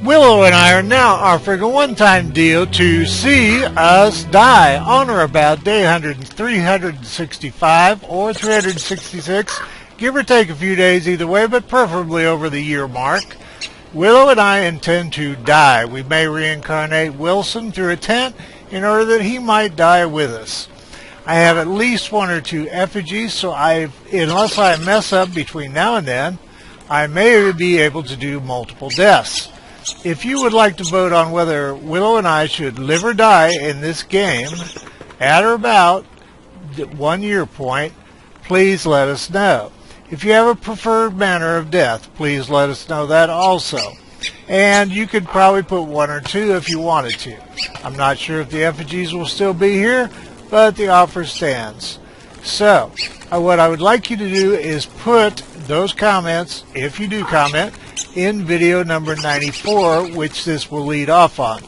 Willow and I are now offering a one-time deal to see us die on or about day 365 or 366, give or take a few days either way, but preferably over the year mark. Willow and I intend to die. We may reincarnate Wilson through a tent in order that he might die with us. I have at least one or two effigies, so unless I mess up between now and then, I may be able to do multiple deaths. If you would like to vote on whether Willow and I should live or die in this game at or about the 1 year point, please let us know. If you have a preferred manner of death, please let us know that also. And you could probably put one or two if you wanted to. I'm not sure if the effigies will still be here, but the offer stands. So, what I would like you to do is put those comments, if you do comment, in video number 94, which this will lead off on.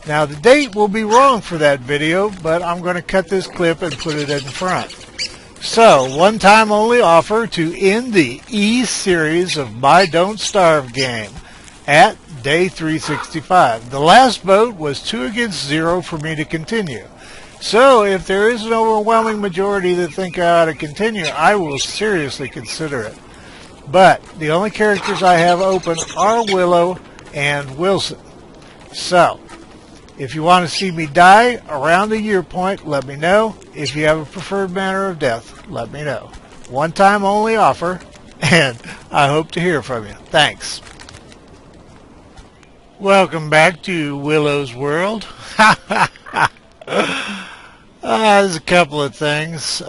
Now, the date will be wrong for that video, but I'm going to cut this clip and put it in front. So, one time only offer to end the E-series of My Don't Starve game at day 365. The last vote was 2 against 0 for me to continue. So, if there is an overwhelming majority that think I ought to continue, I will seriously consider it. But the only characters I have open are Willow and Wilson. So, if you want to see me die around the year point, let me know. If you have a preferred manner of death, let me know. One time only offer, and I hope to hear from you. Thanks. Welcome back to Willow's World. There's a couple of things.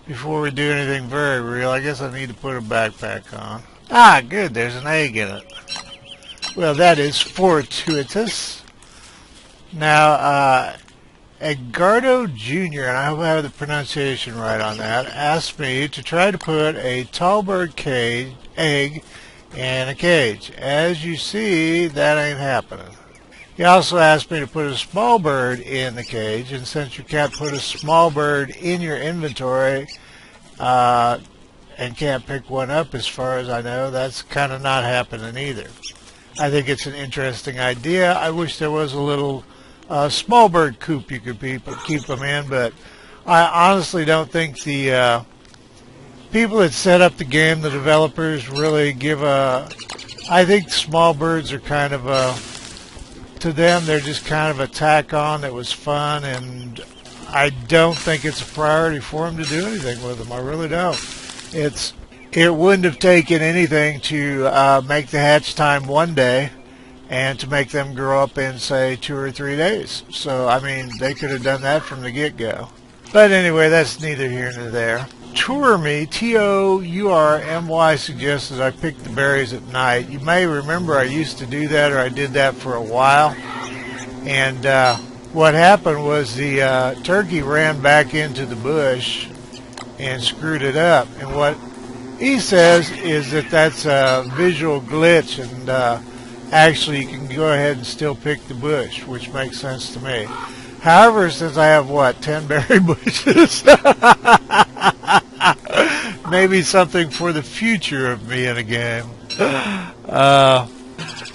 Before we do anything very real, I guess I need to put a backpack on. Ah, good, there's an egg in it. Well, that is fortuitous. Now, Edgardo Jr., and I hope I have the pronunciation right on that, asked me to try to put a tall bird egg in a cage. As you see, that ain't happening. He also asked me to put a small bird in the cage, and since you can't put a small bird in your inventory and can't pick one up as far as I know, that's kind of not happening either. I think it's an interesting idea. I wish there was a little small bird coop you could keep them in, but I honestly don't think the people that set up the game, the developers, really give a... I think small birds are kind of a... To them, they're just kind of a tack-on that was fun, and I don't think it's a priority for them to do anything with them. I really don't. It wouldn't have taken anything to make the hatch time 1 day and to make them grow up in, say, 2 or 3 days. So, I mean, they could have done that from the get-go. But anyway, that's neither here nor there. Tourmy, Tourmy, suggested I pick the berries at night. You may remember I used to do that, or I did that for a while. And what happened was the turkey ran back into the bush and screwed it up. And what he says is that that's a visual glitch, and actually you can go ahead and still pick the bush, which makes sense to me. However, since I have, 10 berry bushes, maybe something for the future of me in a game.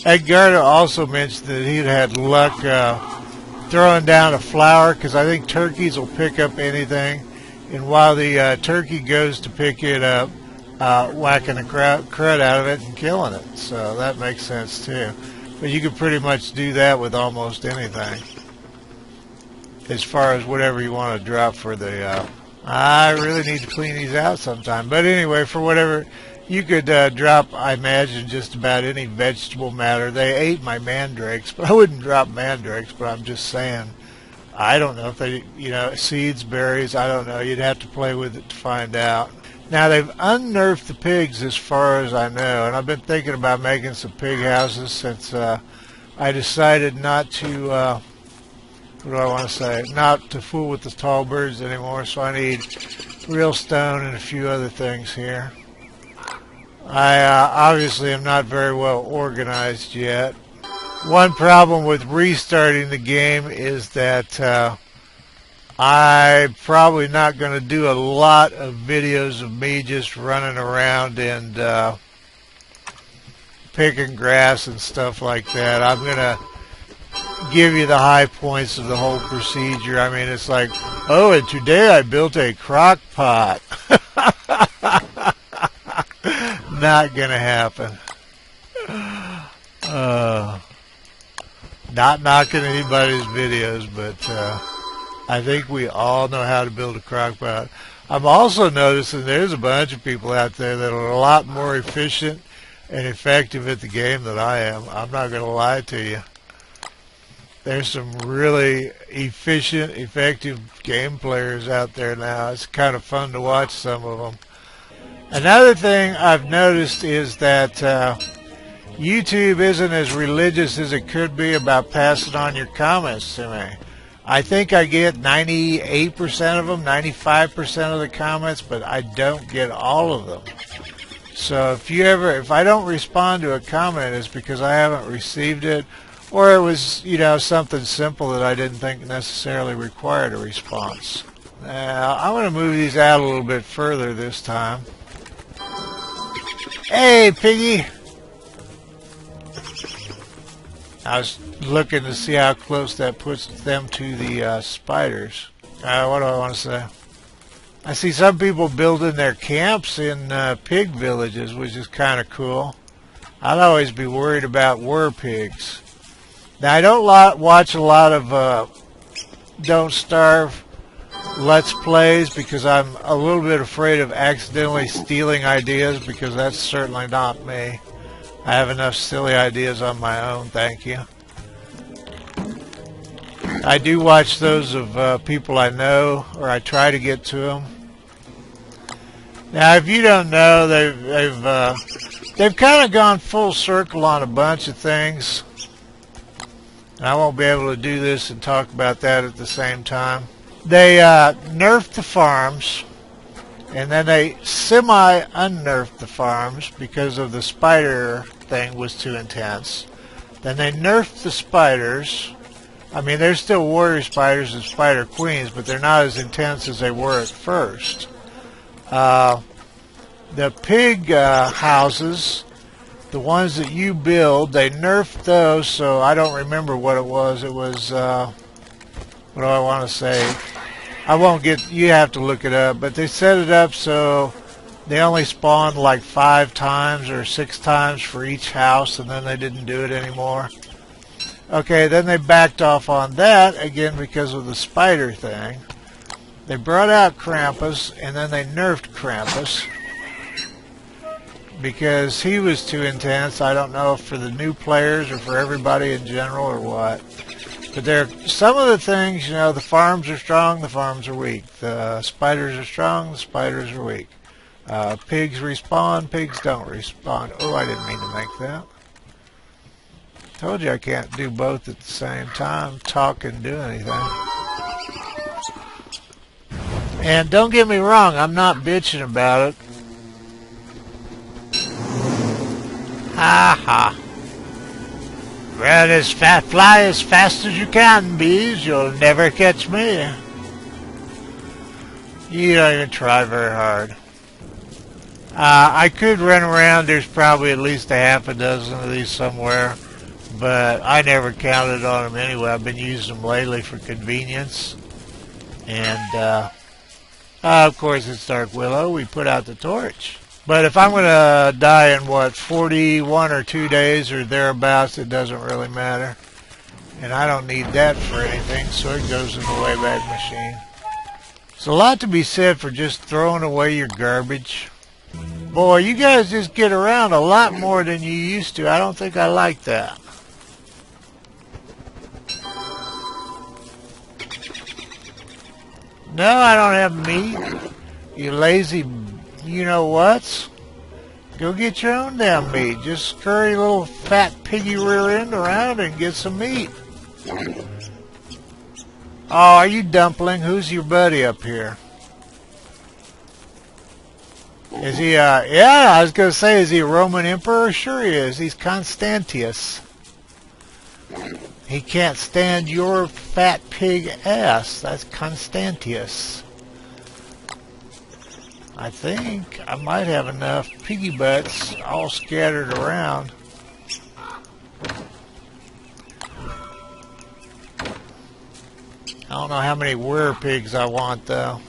Edgardo also mentioned that he'd had luck throwing down a flower, because I think turkeys will pick up anything. And while the turkey goes to pick it up, whacking the crud out of it and killing it. So that makes sense too. But you could pretty much do that with almost anything, as far as whatever you want to drop for the... I really need to clean these out sometime. But anyway, for whatever, you could drop, I imagine, just about any vegetable matter. They ate my mandrakes, but I wouldn't drop mandrakes, but I'm just saying. I don't know if they, seeds, berries, I don't know. You'd have to play with it to find out. Now, they've unnerfed the pigs as far as I know, and I've been thinking about making some pig houses since I decided not to... what do I want to say? Not to fool with the tall birds anymore, so I need real stone and a few other things here. I obviously am not very well organized yet. One problem with restarting the game is that I'm probably not going to do a lot of videos of me just running around and picking grass and stuff like that. I'm going to give you the high points of the whole procedure. I mean, it's like, oh, and today I built a crock pot. Not going to happen. Not knocking anybody's videos, but I think we all know how to build a crock pot. I'm also noticing there's a bunch of people out there that are a lot more efficient and effective at the game than I am. I'm not going to lie to you. There's some really efficient, effective game players out there now. It's kind of fun to watch some of them. Another thing I've noticed is that YouTube isn't as religious as it could be about passing on your comments to me. I think I get 98% of them, 95% of the comments, but I don't get all of them. So if I don't respond to a comment, it's because I haven't received it, or it was, something simple that I didn't think necessarily required a response. Now, I'm going to move these out a little bit further this time. Hey, Piggy! I was looking to see how close that puts them to the spiders. What do I want to say? I see some people building their camps in pig villages, which is kind of cool. I'd always be worried about pigs. Now, I don't watch a lot of Don't Starve Let's Plays because I'm a little bit afraid of accidentally stealing ideas, because that's certainly not me. I have enough silly ideas on my own, thank you. I do watch those of people I know, or I try to get to them. Now, if you don't know, they've kind of gone full circle on a bunch of things. And I won't be able to do this and talk about that at the same time. They nerfed the farms, and then they semi-unnerfed the farms because of the spider thing was too intense. Then they nerfed the spiders. I mean, there's still warrior spiders and spider queens, but they're not as intense as they were at first. The pig houses, the ones that you build, they nerfed those, so I don't remember what it was. It was, what do I want to say? I won't get, you have to look it up, but they set it up so they only spawned like 5 times or 6 times for each house, and then they didn't do it anymore. Okay, then they backed off on that, again because of the spider thing. They brought out Krampus, and then they nerfed Krampus because he was too intense. I don't know if for the new players or for everybody in general or what. But there, some of the things, the farms are strong, the farms are weak. The spiders are strong, the spiders are weak. Pigs respawn, pigs don't respawn. Oh, I didn't mean to make that. Told you I can't do both at the same time, talk and do anything. And don't get me wrong, I'm not bitching about it. Ha ha. Run as fast, fly as fast as you can, bees. You'll never catch me. You don't even try very hard. I could run around. There's probably at least a half a dozen of these somewhere, but I never counted on them anyway. I've been using them lately for convenience. And, of course, it's Dark Willow. We put out the torch. But if I'm going to die in, 41 or 2 days or thereabouts, it doesn't really matter. And I don't need that for anything, so it goes in the Wayback Machine. There's a lot to be said for just throwing away your garbage. Boy, you guys just get around a lot more than you used to. I don't think I like that. No, I don't have meat. You lazy you-know-whats. Go get your own damn meat. Just scurry your little fat piggy rear end around and get some meat. Oh, are you Dumpling? Who's your buddy up here? Is he, yeah, I was going to say, is he a Roman emperor? Sure he is. He's Constantius. He can't stand your fat pig ass. That's Constantius. I think I might have enough piggy butts all scattered around. know how many were pigs I want, though.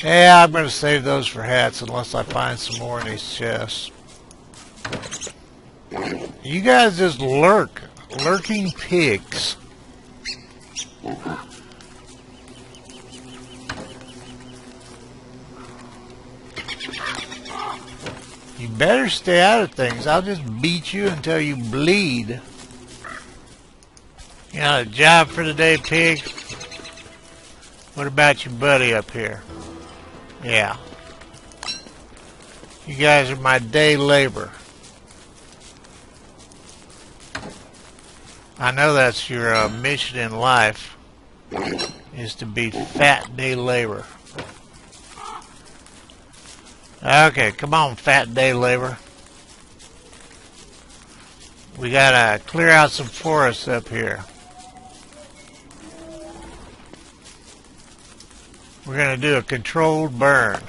Yeah, I'm going to save those for hats unless I find some more in these chests. You guys just lurk. Lurking pigs. You better stay out of things. I'll just beat you until you bleed. You know, a job for the day, pig? What about your buddy up here? Yeah. You guys are my day labor. I know that's your mission in life, is to be fat day labor. Okay, come on, fat day labor. We gotta clear out some forests up here. We're gonna do a controlled burn.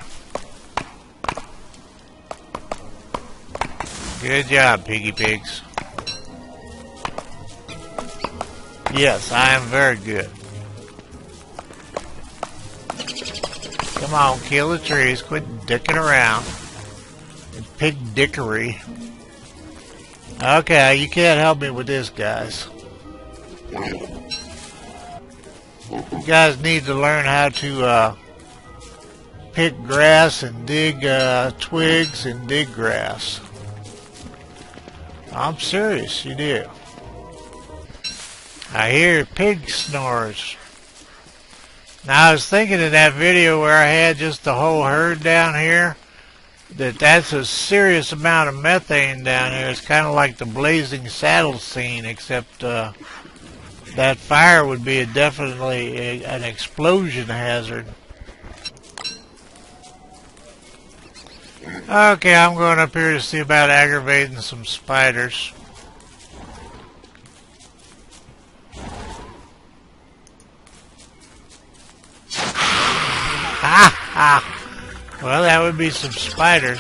Good job, piggy pigs. Yes, I am very good. Come on, kill the trees. Quit dicking around. Pig dickery. Okay, you can't help me with this, guys. You guys need to learn how to pick grass and dig twigs and dig grass. I'm serious, you do. I hear pig snores. Now I was thinking in that video where I had just the whole herd down here, that's a serious amount of methane down here. It's kind of like the Blazing Saddles scene, except that fire would be definitely an explosion hazard. Okay, I'm going up here to see about aggravating some spiders. Well, that would be some spiders.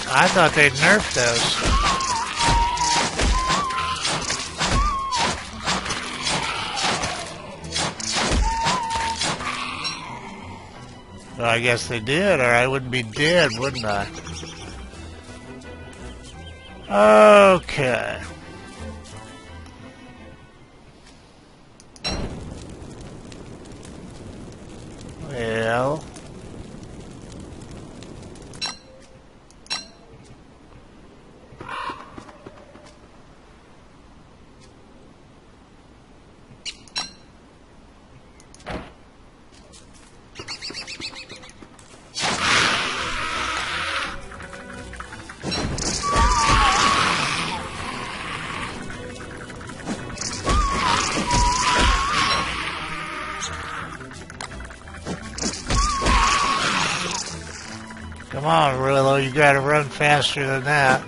I thought they'd nerfed those. Well, I guess they did, or I wouldn't be dead, wouldn't I? Okay. Well, come on, Willow, you gotta run faster than that.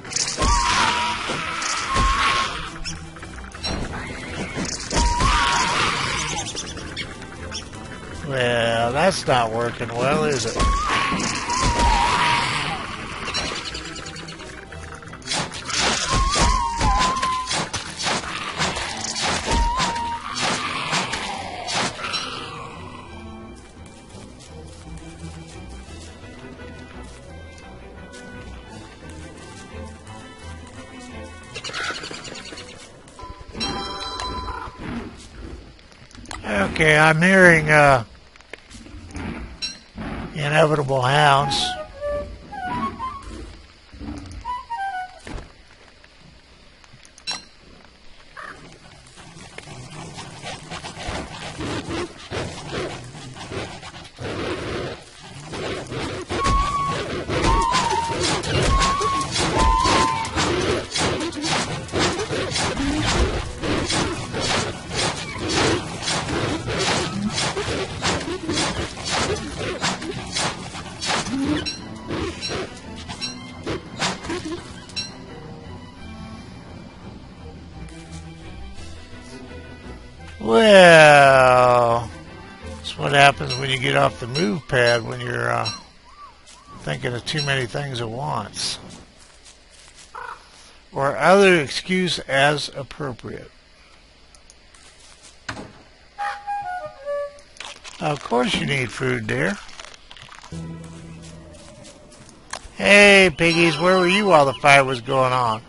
Well, that's not working well, is it? Okay, I'm hearing inevitable hounds. Well, that's what happens when you get off the move pad when you're thinking of too many things at once. or other excuse as appropriate. Of course you need food, dear. Hey, piggies, where were you while the fight was going on?